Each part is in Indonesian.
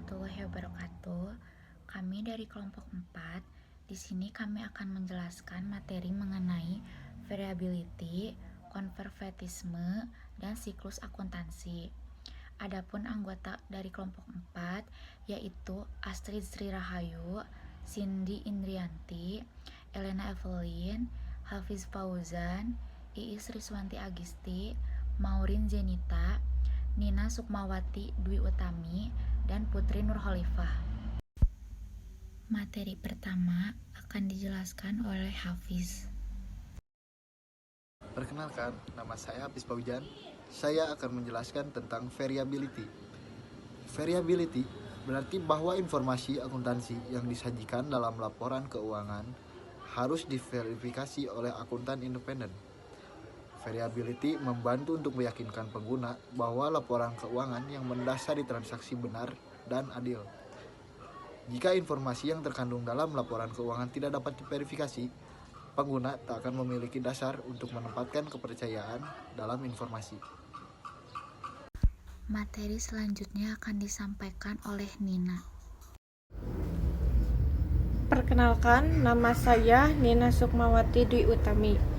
warahmatullahi wabarakatuh. Kami dari kelompok 4. Di sini kami akan menjelaskan materi mengenai variability, konservatisme, dan siklus akuntansi. Adapun anggota dari kelompok 4 yaitu Astrid Sri Rahayu, Cindy Indrianti, Elena Evelyn, Hafiz Fauzan, Iis Riswanti Agisti, Maureen Zenita, Nina Sukmawati Dwi Utami, dan Putri Nurholifah. Materi pertama akan dijelaskan oleh Hafiz. Perkenalkan, nama saya Hafiz Fauzan. Saya akan menjelaskan tentang variability. Variability berarti bahwa informasi akuntansi yang disajikan dalam laporan keuangan harus diverifikasi oleh akuntan independen. Variability membantu untuk meyakinkan pengguna bahwa laporan keuangan yang mendasari transaksi benar dan adil. Jika informasi yang terkandung dalam laporan keuangan tidak dapat diverifikasi, pengguna tak akan memiliki dasar untuk menempatkan kepercayaan dalam informasi. Materi selanjutnya akan disampaikan oleh Nina. Perkenalkan, nama saya Nina Sukmawati Dwi Utami.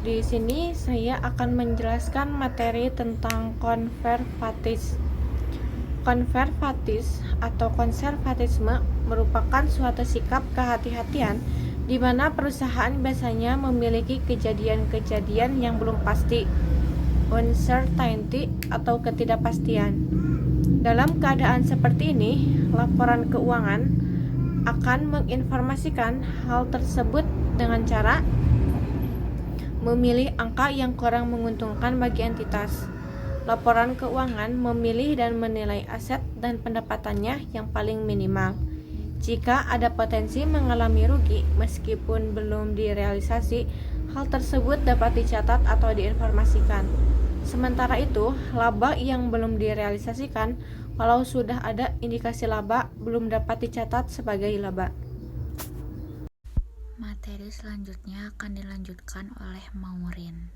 Di sini saya akan menjelaskan materi tentang konservatis. Konservatis atau konservatisme merupakan suatu sikap kehati-hatian di mana perusahaan biasanya memiliki kejadian-kejadian yang belum pasti, uncertainty atau ketidakpastian. Dalam keadaan seperti ini, laporan keuangan akan menginformasikan hal tersebut dengan cara memilih angka yang kurang menguntungkan bagi entitas. Laporan keuangan memilih dan menilai aset dan pendapatannya yang paling minimal. Jika ada potensi mengalami rugi meskipun belum direalisasi, hal tersebut dapat dicatat atau diinformasikan. Sementara itu, laba yang belum direalisasikan, walau sudah ada indikasi laba, belum dapat dicatat sebagai laba. Materi selanjutnya akan dilanjutkan oleh Maureen.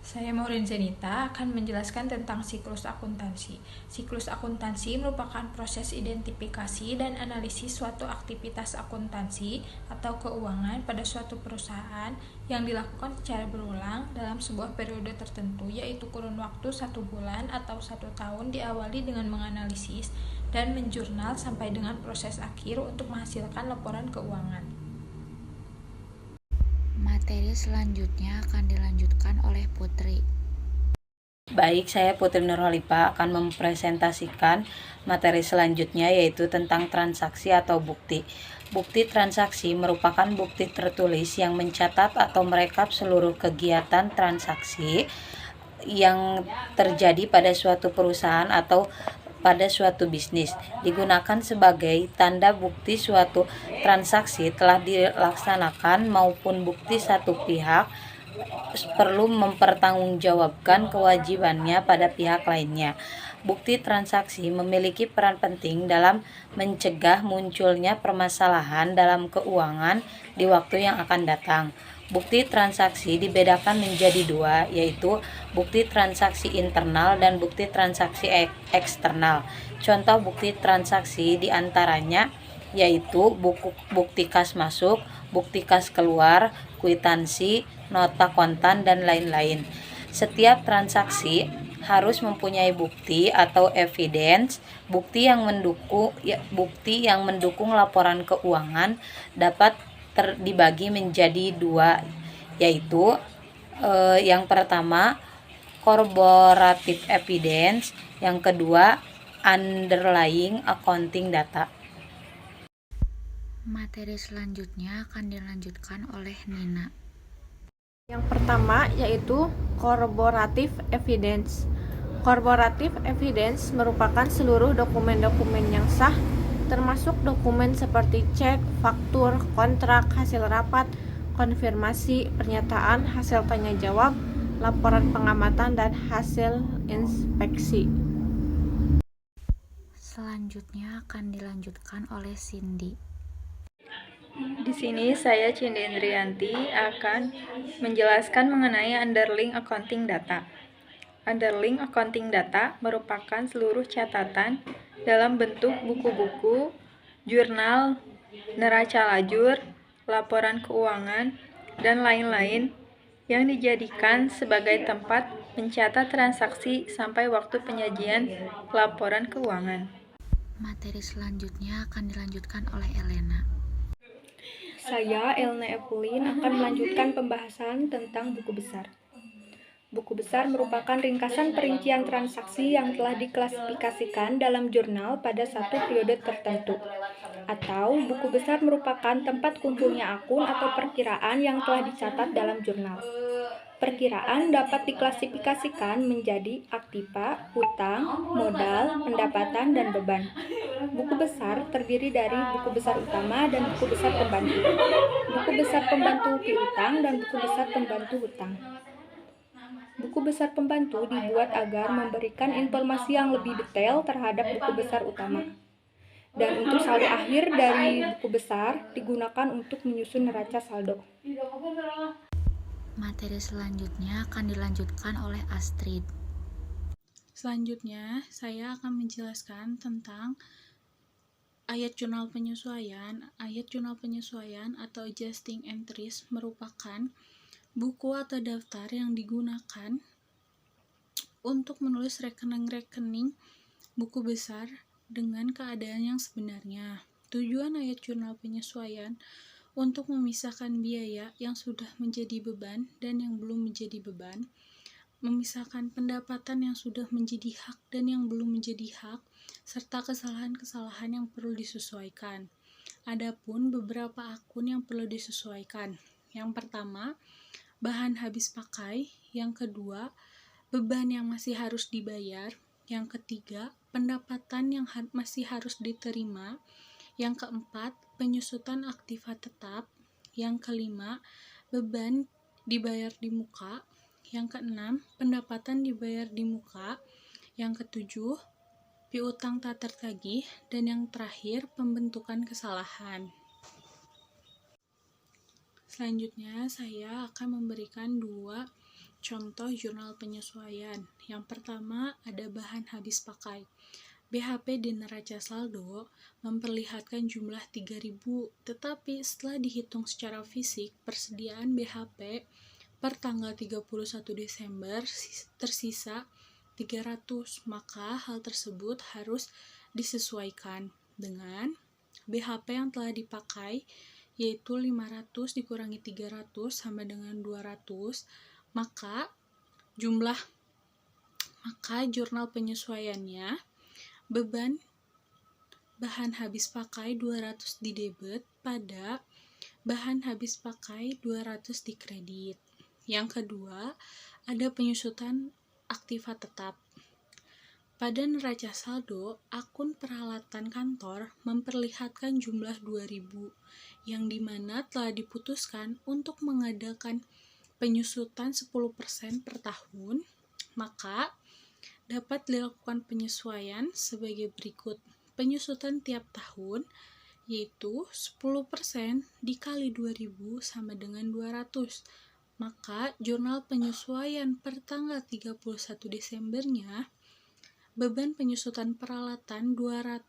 Saya Maureen Zenita akan menjelaskan tentang siklus akuntansi. Siklus akuntansi merupakan proses identifikasi dan analisis suatu aktivitas akuntansi atau keuangan pada suatu perusahaan yang dilakukan secara berulang dalam sebuah periode tertentu, yaitu kurun waktu 1 bulan atau 1 tahun, diawali dengan menganalisis dan menjurnal sampai dengan proses akhir untuk menghasilkan laporan keuangan. Materi selanjutnya akan dilanjutkan oleh Putri. Baik, saya Putri Nurholifah akan mempresentasikan materi selanjutnya, yaitu tentang transaksi atau bukti. Bukti transaksi merupakan bukti tertulis yang mencatat atau merekap seluruh kegiatan transaksi yang terjadi pada suatu perusahaan atau pada suatu bisnis, digunakan sebagai tanda bukti suatu transaksi telah dilaksanakan maupun bukti satu pihak perlu mempertanggungjawabkan kewajibannya pada pihak lainnya. Bukti transaksi memiliki peran penting dalam mencegah munculnya permasalahan dalam keuangan di waktu yang akan datang. Bukti transaksi dibedakan menjadi 2, yaitu bukti transaksi internal dan bukti transaksi eksternal. Contoh bukti transaksi diantaranya yaitu bukti kas masuk, bukti kas keluar, kwitansi, nota kontan, dan lain-lain. Setiap transaksi harus mempunyai bukti atau evidence. Bukti yang mendukung laporan keuangan dapat dibagi menjadi 2, yaitu yang pertama corroborative evidence, yang kedua underlying accounting data. Materi selanjutnya akan dilanjutkan oleh Nina. Yang pertama yaitu corroborative evidence. Corroborative evidence merupakan seluruh dokumen-dokumen yang sah, termasuk dokumen seperti cek, faktur, kontrak, hasil rapat, konfirmasi, pernyataan, hasil tanya jawab, laporan pengamatan, dan hasil inspeksi. Selanjutnya akan dilanjutkan oleh Cindy. Di sini saya Cindy Indrianti akan menjelaskan mengenai underlying accounting data. Underlying accounting data merupakan seluruh catatan dalam bentuk buku-buku, jurnal, neraca lajur, laporan keuangan, dan lain-lain yang dijadikan sebagai tempat mencatat transaksi sampai waktu penyajian laporan keuangan. Materi selanjutnya akan dilanjutkan oleh Elena. Saya, Elna Evelyn, akan melanjutkan pembahasan tentang buku besar. Buku besar merupakan ringkasan perincian transaksi yang telah diklasifikasikan dalam jurnal pada satu periode tertentu. Atau, buku besar merupakan tempat kumpulnya akun atau perkiraan yang telah dicatat dalam jurnal. Perkiraan dapat diklasifikasikan menjadi aktiva, hutang, modal, pendapatan, dan beban. Buku besar terdiri dari buku besar utama dan buku besar pembantu. Buku besar pembantu piutang dan buku besar pembantu hutang. Buku besar pembantu dibuat agar memberikan informasi yang lebih detail terhadap buku besar utama. Dan untuk saldo akhir dari buku besar digunakan untuk menyusun neraca saldo. Materi selanjutnya akan dilanjutkan oleh Astrid. Selanjutnya, saya akan menjelaskan tentang ayat jurnal penyesuaian. Ayat jurnal penyesuaian atau adjusting entries merupakan buku atau daftar yang digunakan untuk menulis rekening-rekening buku besar dengan keadaan yang sebenarnya. Tujuan ayat jurnal penyesuaian untuk memisahkan biaya yang sudah menjadi beban dan yang belum menjadi beban, memisahkan pendapatan yang sudah menjadi hak dan yang belum menjadi hak, serta kesalahan-kesalahan yang perlu disesuaikan. Adapun beberapa akun yang perlu disesuaikan. Yang pertama, bahan habis pakai. Yang kedua, beban yang masih harus dibayar. Yang ketiga, pendapatan yang masih harus diterima. Yang keempat, penyusutan aktiva tetap. Yang kelima, beban dibayar di muka. Yang keenam, pendapatan dibayar di muka. Yang ketujuh, piutang tak tertagih. Dan yang terakhir, pembentukan kesalahan. Selanjutnya, saya akan memberikan 2 contoh jurnal penyesuaian. Yang pertama, ada bahan habis pakai. BHP di neraca saldo memperlihatkan jumlah 3.000, tetapi setelah dihitung secara fisik, persediaan BHP per tanggal 31 Desember tersisa 300, maka hal tersebut harus disesuaikan dengan BHP yang telah dipakai, yaitu 500 dikurangi 300 sama dengan 200, maka jurnal penyesuaiannya beban bahan habis pakai 200 di debit pada bahan habis pakai 200 di kredit. Yang kedua, ada penyusutan aktiva tetap. Pada neraca saldo, akun peralatan kantor memperlihatkan jumlah 2.000, yang dimana telah diputuskan untuk mengadakan penyusutan 10% per tahun, maka dapat dilakukan penyesuaian sebagai berikut. Penyusutan tiap tahun, yaitu 10% dikali 2.000 sama dengan 200. Maka jurnal penyesuaian per tanggal 31 Desembernya, beban penyusutan peralatan 200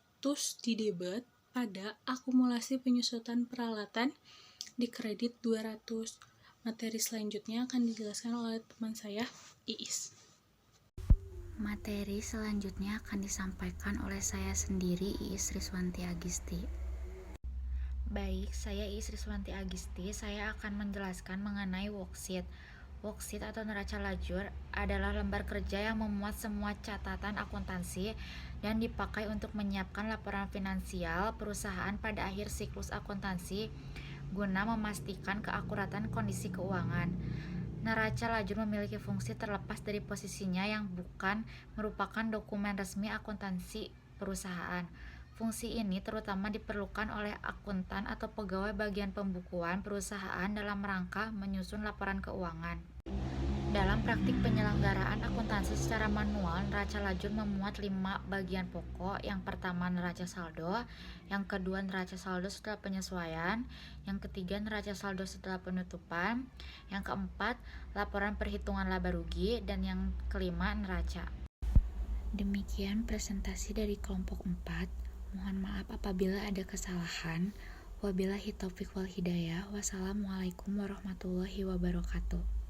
di debit pada akumulasi penyusutan peralatan di kredit 200. Materi selanjutnya akan dijelaskan oleh teman saya, Iis. Materi selanjutnya akan disampaikan oleh saya sendiri, Iis Riswanti Agisti. Baik, saya Iis Riswanti Agisti. Saya akan menjelaskan mengenai worksheet. Worksheet atau neraca lajur adalah lembar kerja yang memuat semua catatan akuntansi dan dipakai untuk menyiapkan laporan finansial perusahaan pada akhir siklus akuntansi guna memastikan keakuratan kondisi keuangan. Neraca lajur memiliki fungsi terlepas dari posisinya yang bukan merupakan dokumen resmi akuntansi perusahaan. Fungsi ini terutama diperlukan oleh akuntan atau pegawai bagian pembukuan perusahaan dalam rangka menyusun laporan keuangan. Dalam praktik penyelenggaraan akuntansi secara manual, neraca lajur memuat 5 bagian pokok. Yang pertama, neraca saldo. Yang kedua, neraca saldo setelah penyesuaian. Yang ketiga, neraca saldo setelah penutupan. Yang keempat, laporan perhitungan laba rugi. Dan yang kelima, neraca. Demikian presentasi dari kelompok 4. Mohon maaf apabila ada kesalahan. Wabillahi taufiq wal hidayah. Wassalamualaikum warahmatullahi wabarakatuh.